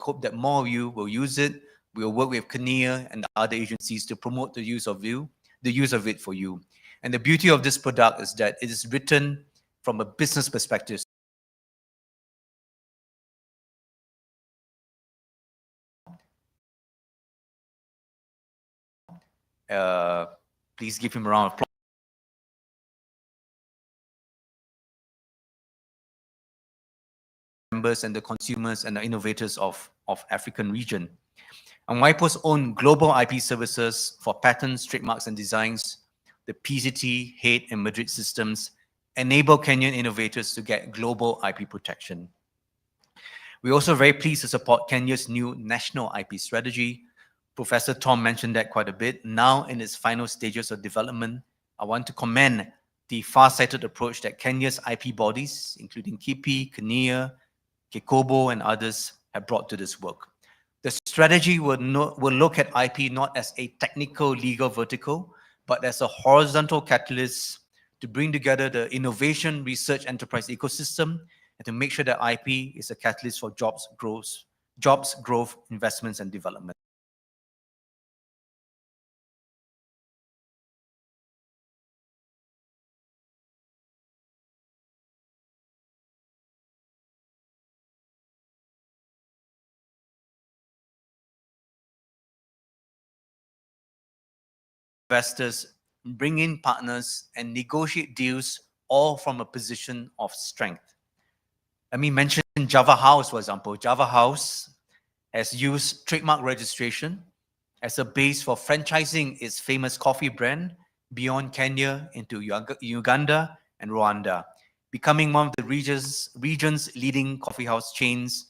hope that more of you will use it. We'll work with Kinea and other agencies to promote the use of it for you. And the beauty of this product is that it is written from a business perspective. Please give him a round of applause. Members and the consumers and the innovators of African region. And WIPO's own global IP services for patents, trademarks, and designs, the PCT, Hague, and Madrid systems enable Kenyan innovators to get global IP protection. We're also very pleased to support Kenya's new national IP strategy. Professor Tom mentioned that quite a bit. Now in its final stages of development, I want to commend the far-sighted approach that Kenya's IP bodies, including KIPI, Kinea, Kekobo, and others, have brought to this work. The strategy will look at IP not as a technical legal vertical, but as a horizontal catalyst to bring together the innovation, research, enterprise ecosystem, and to make sure that IP is a catalyst for jobs, growth, investments, and development. Investors, bring in partners, and negotiate deals all from a position of strength. Let me mention Java House, for example. Java House has used trademark registration as a base for franchising its famous coffee brand beyond Kenya into Uganda and Rwanda, becoming one of the region's leading coffee house chains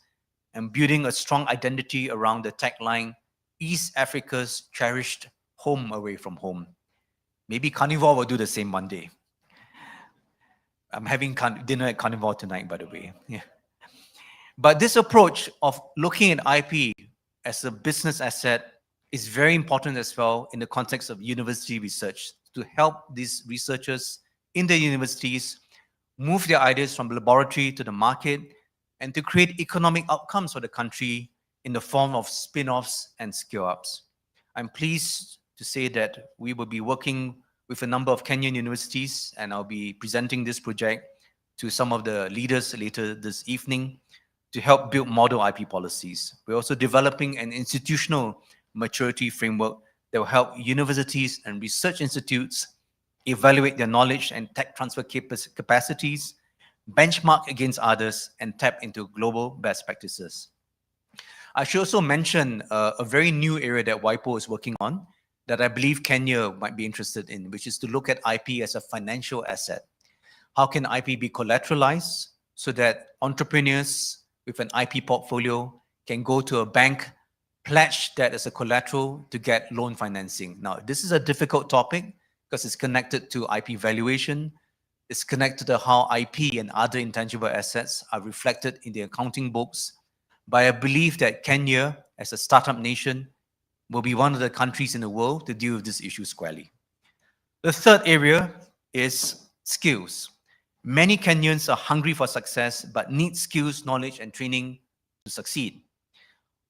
and building a strong identity around the tagline, East Africa's cherished home away from home. Maybe Carnivore will do the same one day. I'm having dinner at Carnivore tonight, by the way. Yeah. But this approach of looking at IP as a business asset is very important as well in the context of university research to help these researchers in the universities move their ideas from the laboratory to the market and to create economic outcomes for the country in the form of spin-offs and scale-ups. I'm pleased to say that we will be working with a number of Kenyan universities, and I'll be presenting this project to some of the leaders later this evening to help build model IP policies. We're also developing an institutional maturity framework that will help universities and research institutes evaluate their knowledge and tech transfer capacities, benchmark against others, and tap into global best practices. I should also mention a very new area that WIPO is working on that I believe Kenya might be interested in, which is to look at IP as a financial asset. How can IP be collateralized so that entrepreneurs with an IP portfolio can go to a bank, pledge that as a collateral to get loan financing? Now, this is a difficult topic because it's connected to IP valuation. It's connected to how IP and other intangible assets are reflected in the accounting books. But I believe that Kenya, as a startup nation, will be one of the countries in the world to deal with this issue squarely. The third area is skills. Many Kenyans are hungry for success, but need skills, knowledge, and training to succeed.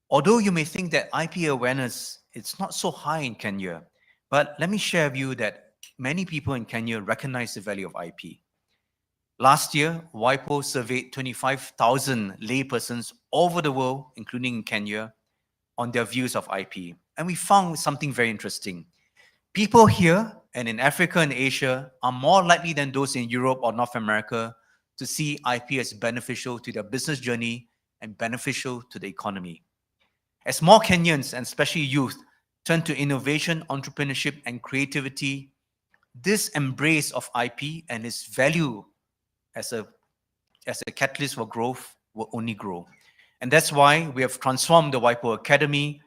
Although you may think that IP awareness is not so high in Kenya, but let me share with you that many people in Kenya recognize the value of IP. Last year, WIPO surveyed 25,000 laypersons over the world, including in Kenya, on their views of IP. And we found something very interesting. People here and in Africa and Asia are more likely than those in Europe or North America to see IP as beneficial to their business journey and beneficial to the economy. As more Kenyans, and especially youth, turn to innovation, entrepreneurship, and creativity, this embrace of IP and its value as a catalyst for growth will only grow. And that's why we have transformed the WIPO Academy,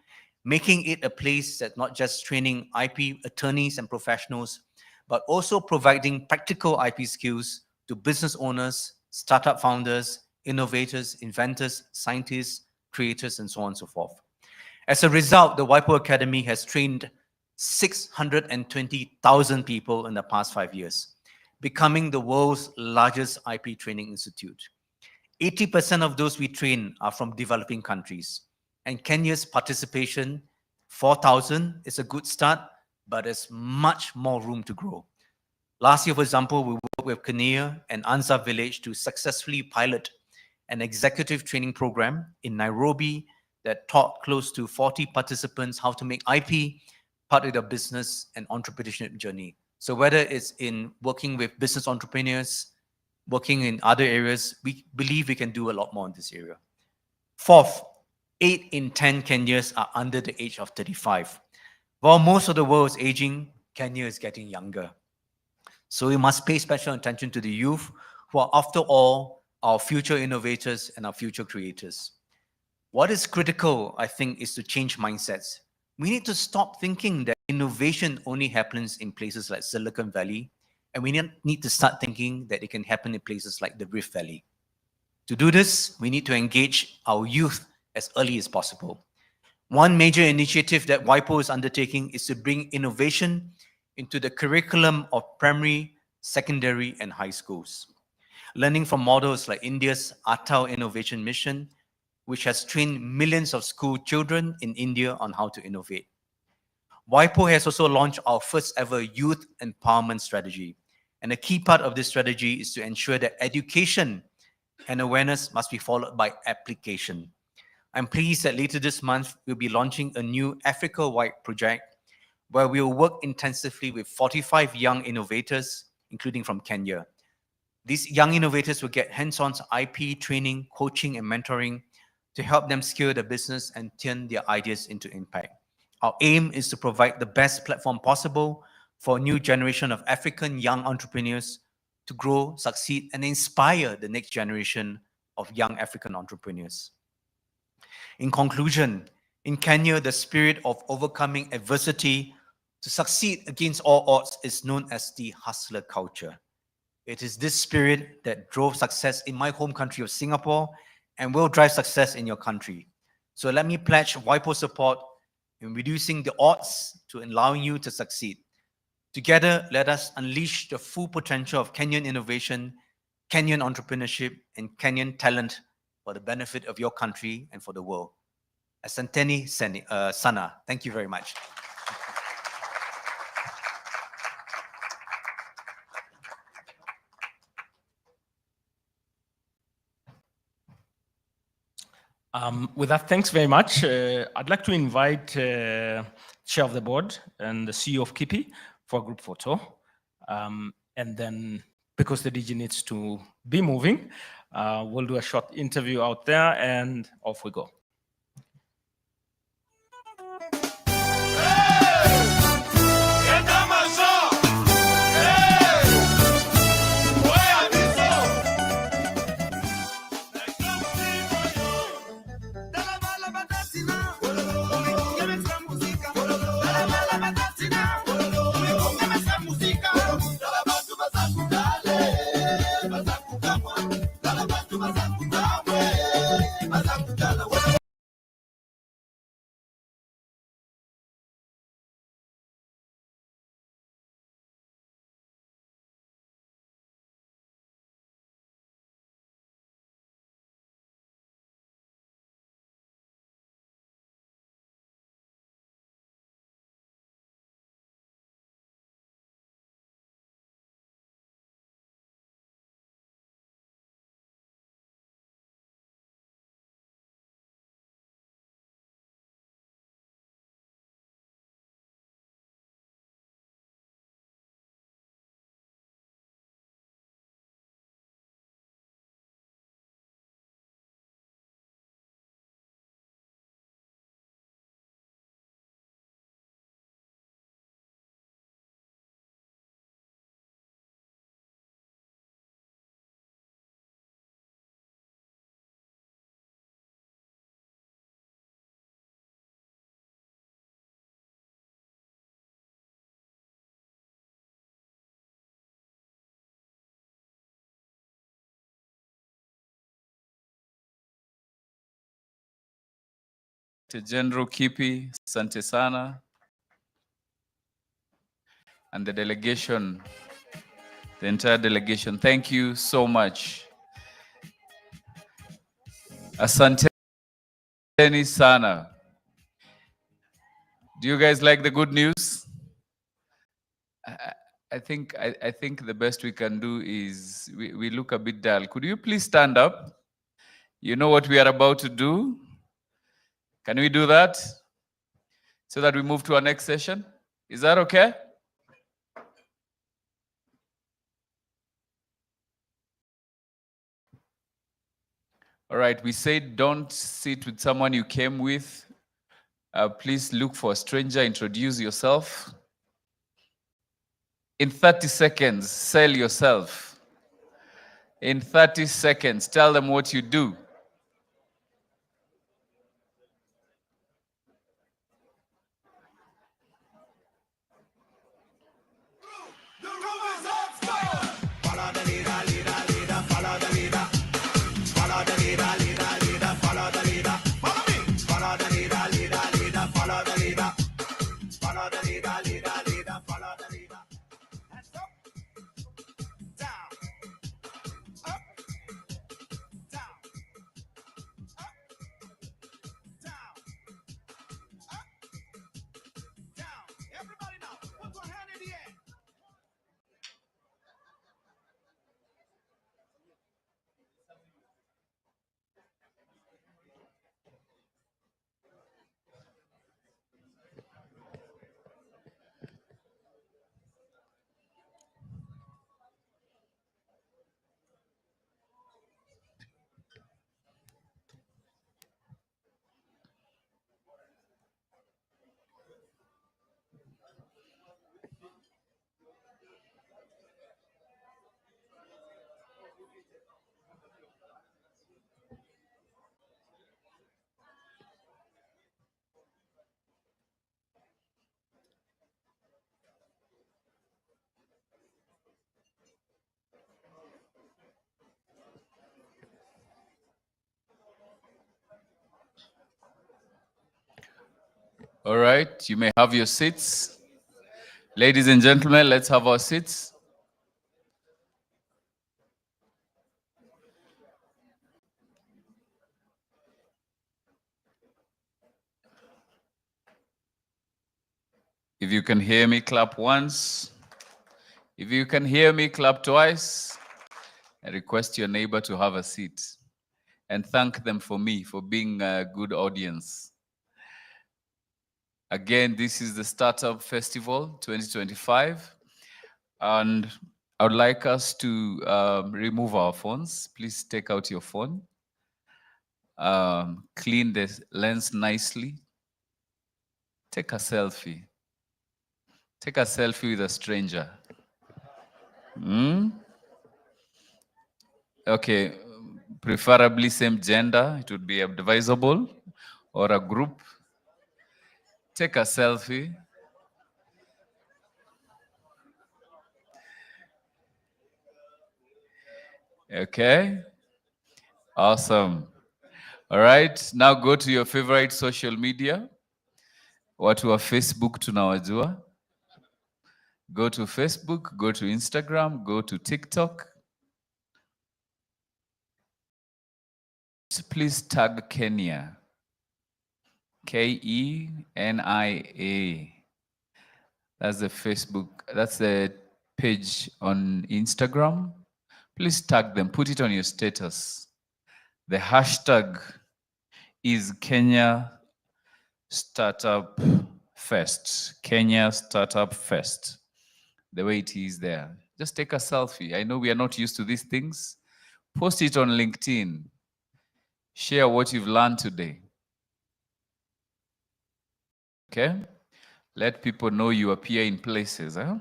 making it a place that's not just training IP attorneys and professionals, but also providing practical IP skills to business owners, startup founders, innovators, inventors, scientists, creators, and so on and so forth. As a result, the WIPO Academy has trained 620,000 people in the past 5 years, becoming the world's largest IP training institute. 80% of those we train are from developing countries. And Kenya's participation, 4,000, is a good start, but there's much more room to grow. Last year, for example, we worked with Kenya and Ansar Village to successfully pilot an executive training program in Nairobi that taught close to 40 participants how to make IP part of their business and entrepreneurship journey. So whether it's in working with business entrepreneurs, working in other areas, we believe we can do a lot more in this area. Fourth, 8 in 10 Kenyans are under the age of 35. While most of the world is aging, Kenya is getting younger. So we must pay special attention to the youth, who are, after all, our future innovators and our future creators. What is critical, I think, is to change mindsets. We need to stop thinking that innovation only happens in places like Silicon Valley, and we need to start thinking that it can happen in places like the Rift Valley. To do this, we need to engage our youth as early as possible. One major initiative that WIPO is undertaking is to bring innovation into the curriculum of primary, secondary, and high schools. Learning from models like India's Atal Innovation Mission, which has trained millions of school children in India on how to innovate. WIPO has also launched our first ever youth empowerment strategy. And a key part of this strategy is to ensure that education and awareness must be followed by application. I'm pleased that later this month, we'll be launching a new Africa-wide project where we'll work intensively with 45 young innovators, including from Kenya. These young innovators will get hands-on IP training, coaching, and mentoring to help them scale their business and turn their ideas into impact. Our aim is to provide the best platform possible for a new generation of African young entrepreneurs to grow, succeed, and inspire the next generation of young African entrepreneurs. In conclusion, in Kenya, the spirit of overcoming adversity to succeed against all odds is known as the hustler culture. It is this spirit that drove success in my home country of Singapore and will drive success in your country. So let me pledge WIPO support in reducing the odds to allowing you to succeed. Together, let us unleash the full potential of Kenyan innovation, Kenyan entrepreneurship, and Kenyan talent for the benefit of your country and for the world. Asanteni Sana. Thank you very much. With that, thanks very much. I'd like to invite Chair of the Board and the CEO of KIPI for a group photo. And then, because the DG needs to be moving, we'll do a short interview out there and off we go. General KIPI, asante sana, and the delegation, the entire delegation, thank you so much. Asante. Asanteni sana. Do you guys like the good news? I think the best we can do is we look a bit dull. Could you please stand up? You know what we are about to do? Can we do that? So that we move to our next session? Is that okay? All right, we said don't sit with someone you came with. Please look for a stranger, introduce yourself. In 30 seconds, sell yourself. In 30 seconds, tell them what you do. All right, you may have your seats. Ladies and gentlemen, let's have our seats. If you can hear me, clap once. If you can hear me, clap twice. I request your neighbor to have a seat. And thank them for me, for being a good audience. Again, this is the Startup Festival 2025. And I would like us to remove our phones. Please take out your phone. Clean the lens nicely. Take a selfie. Take a selfie with a stranger. Okay, preferably same gender. It would be advisable, or a group. Take a selfie. Okay, awesome. All right, now go to your favorite social media. Watu wa Facebook tunawajua. Go to Facebook, go to Instagram, go to TikTok. Please tag Kenya. Kenia. That's the Facebook, that's the page on Instagram. Please tag them, put it on your status. The hashtag is Kenya Startup Fest. Kenya Startup Fest. The way it is there. Just take a selfie. I know we are not used to these things. Post it on LinkedIn. Share what you've learned today. Okay? Let people know you appear in places. Huh?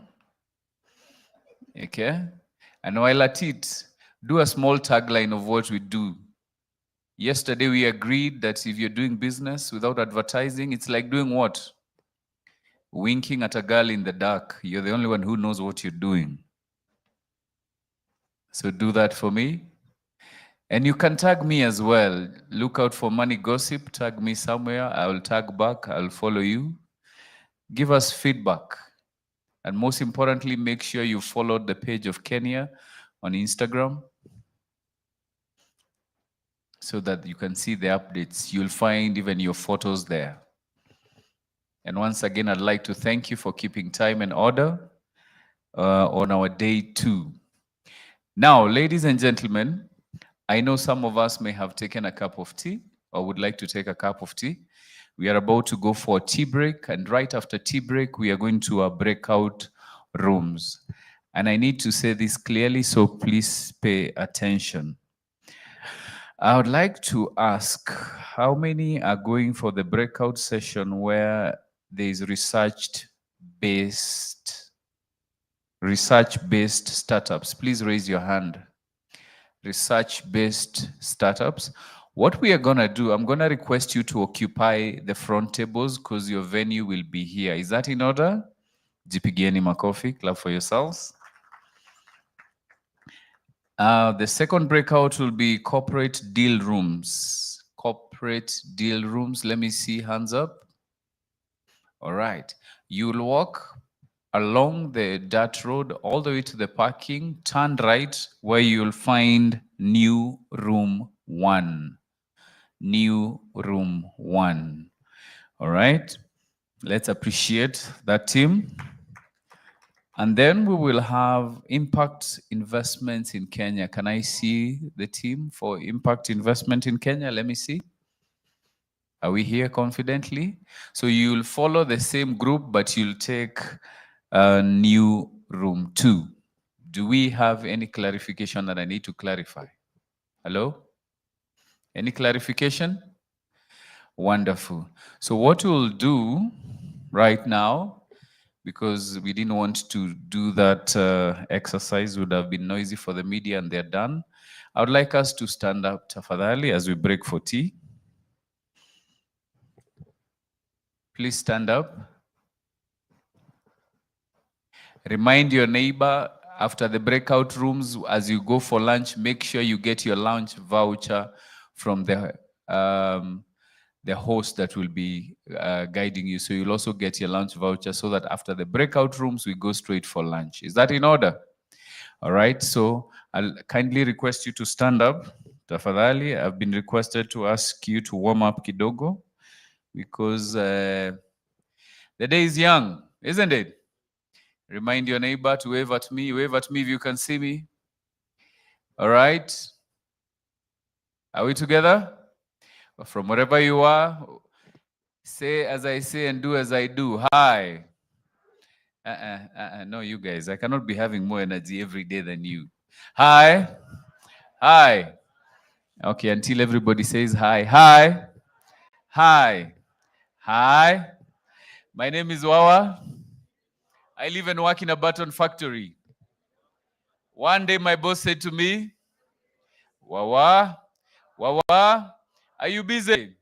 Okay? And while at it, do a small tagline of what we do. Yesterday, we agreed that if you're doing business without advertising, it's like doing what? Winking at a girl in the dark. You're the only one who knows what you're doing. So do that for me. And you can tag me as well. Look out for Money Gossip. Tag me somewhere. I will tag back. I'll follow you. Give us feedback. And most importantly, make sure you followed the page of Kenya on Instagram. so that you can see the updates. You'll find even your photos there. And once again, I'd like to thank you for keeping time and order on our day 2. Now, ladies and gentlemen, I know some of us may have taken a cup of tea or would like to take a cup of tea. We are about to go for a tea break, and right after tea break, we are going to our breakout rooms. And I need to say this clearly, so please pay attention. I would like to ask, how many are going for the breakout session where there is research-based startups? Please raise your hand. Research-based startups. What we are going to do, I'm going to request you to occupy the front tables because your venue will be here. Is that in order? Jipigieni makofi, clap for yourselves. The second breakout will be corporate deal rooms. Corporate deal rooms. Let me see, hands up. All right. You'll walk along the dirt road all the way to the parking, turn right where you'll find new room 1. New room 1. All right. Let's appreciate that team. And then we will have impact investments in Kenya. Can I see the team for impact investment in Kenya? Let me see. Are we here confidently? So you'll follow the same group, but you'll take a new room 2. Do we have any clarification that I need to clarify? Hello? Any clarification? Wonderful. So what we'll do right now, because we didn't want to do that exercise, would have been noisy for the media and they're done. I would like us to stand up, tafadhali, as we break for tea. Please stand up. Remind your neighbor after the breakout rooms, as you go for lunch, make sure you get your lunch voucher from the host that will be guiding you. So you'll also get your lunch voucher so that after the breakout rooms, we go straight for lunch. Is that in order? All right. So I'll kindly request you to stand up. Tafadhali, I've been requested to ask you to warm up kidogo because the day is young, isn't it? Remind your neighbor to wave at me. Wave at me if you can see me. All right. Are we together? From wherever you are, say as I say and do as I do. Hi. No, you guys, I cannot be having more energy every day than you. Hi. Hi. Okay, until everybody says hi. Hi. Hi. Hi. My name is Wawa. I live and work in a button factory. One day my boss said to me, Wawa, are you busy?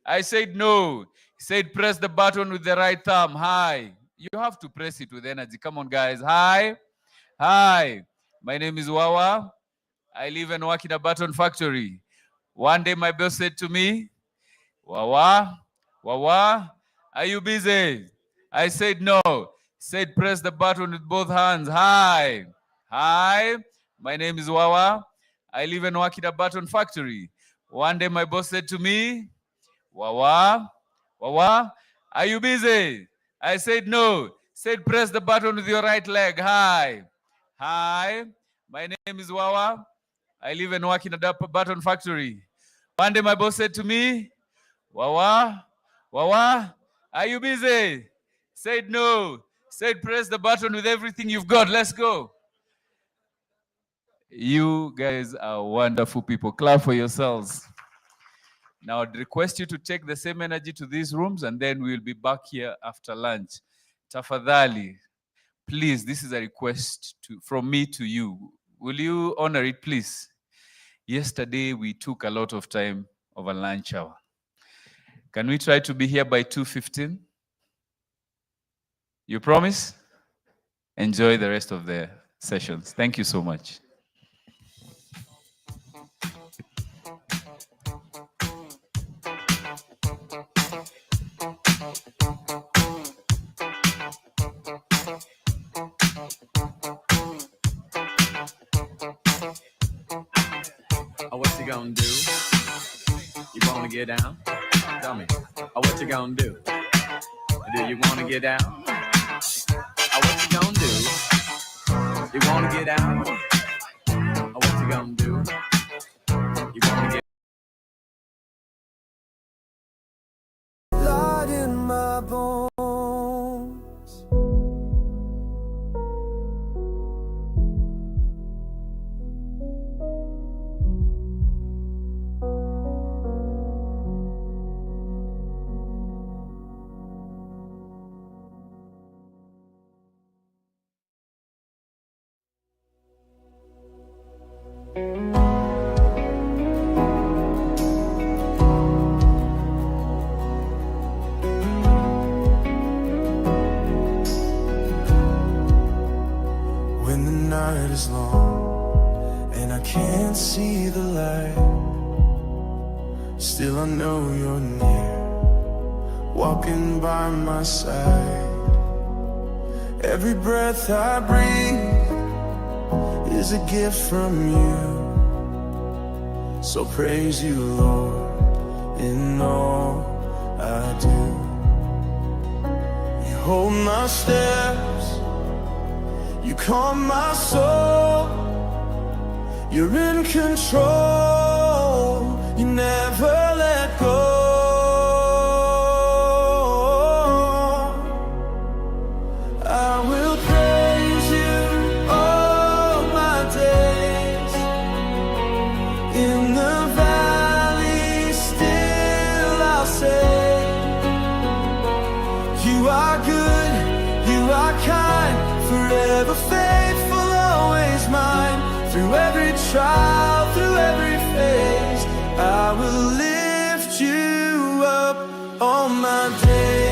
I said, no. He said, press the button with the right thumb. Hi. You have to press it with energy. Come on, guys. Hi. Hi. My name is Wawa. I live and work in a button factory. One day my boss said to me, Wawa, are you busy? I said, no. He said, press the button with both hands. Hi. Hi. My name is Wawa. I live and work in a button factory. One day my boss said to me, Wawa, are you busy? I said, no. He said, press the button with your right leg. Hi. Hi. My name is Wawa. I live and work in a button factory. One day my boss said to me, Wawa, are you busy? Said no. Said press the button with everything you've got. Let's go. You guys are wonderful people. Clap for yourselves. Now I'd request you to take the same energy to these rooms and then we'll be back here after lunch. Tafadhali, please, this is a request from me to you. Will you honor it, please? Yesterday, we took a lot of time over lunch hour. Can we try to be here by 2:15? You promise? Enjoy the rest of the sessions. Thank you so much. What's he gonna do? get down? Tell me, what you gonna do? Do you wanna get down? What you gonna do? You wanna get down? What you gonna do? You wanna get blood in my bones. When the night is long and I can't see the light, still I know you're near, walking by my side. Every breath I breathe is a gift from you, so praise you, Lord, in all I do. You hold my steps, you calm my soul, you're in control, you never let go. I will praise you all my days, in the valley still I'll say, you are good, you are kind, forever faithful, always mine. Through every trial, through every phase, I will lift you up all my days.